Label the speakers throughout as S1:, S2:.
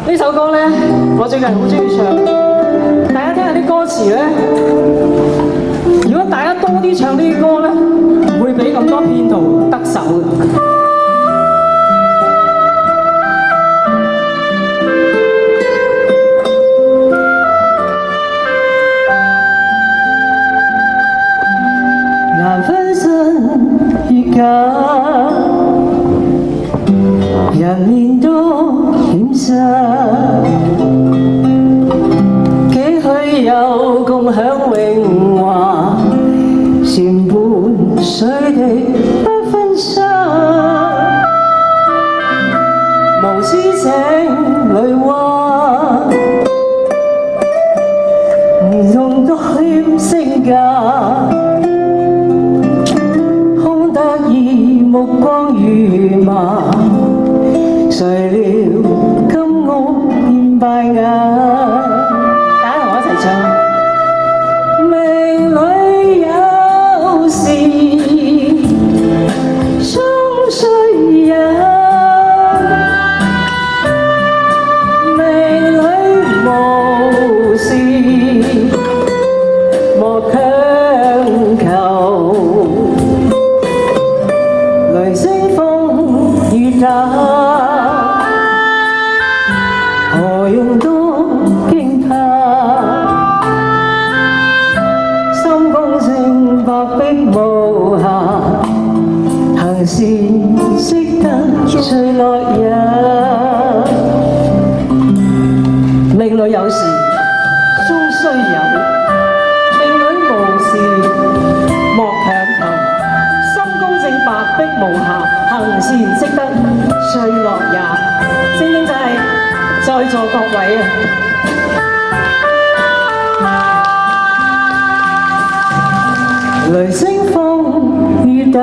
S1: 呢首歌咧，我最近好中意唱。大家聽下啲歌詞咧，如果大家多啲唱呢啲歌咧，唔會俾咁多騙徒得手嘅。難分真與假，人面多險失，幾許有共享榮華，船伴水滴不分身，無私井裏蛙，用多點性價。目光如麻，誰料金屋變敗瓦。大家同我一齊唱。命裏有時終須有，命裏無事莫強求。雷聲風雨打，何用多驚怕？心公正白璧無瑕，行善識得隨樂人。命裏有時終須有，命裏無事莫強求。白璧無瑕，行善識得最樂也。正正就係在座各位啊！雷聲風雨打，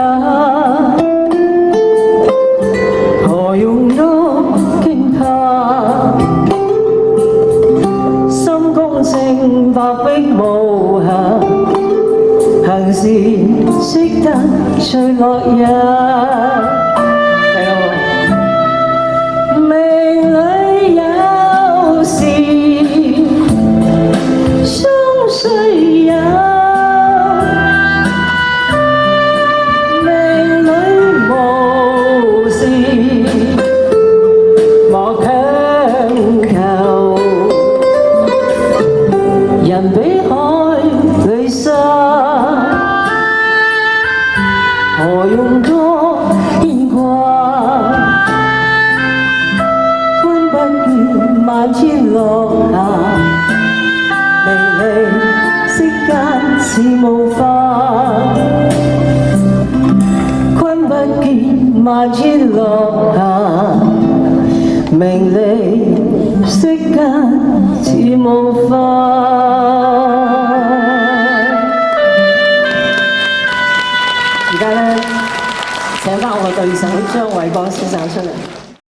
S1: 何用多驚怕？心公正白璧無瑕，行善識得最樂人。嚟咯！命裏有時終須有，命裏無事莫強求。人比海裏沙，何用多牽掛？寬不見萬千落霞，明媚色間似霧化。寬不見萬千落霞，明麗色間似霧化。而家咧，請返我嘅對手張偉光先生出嚟。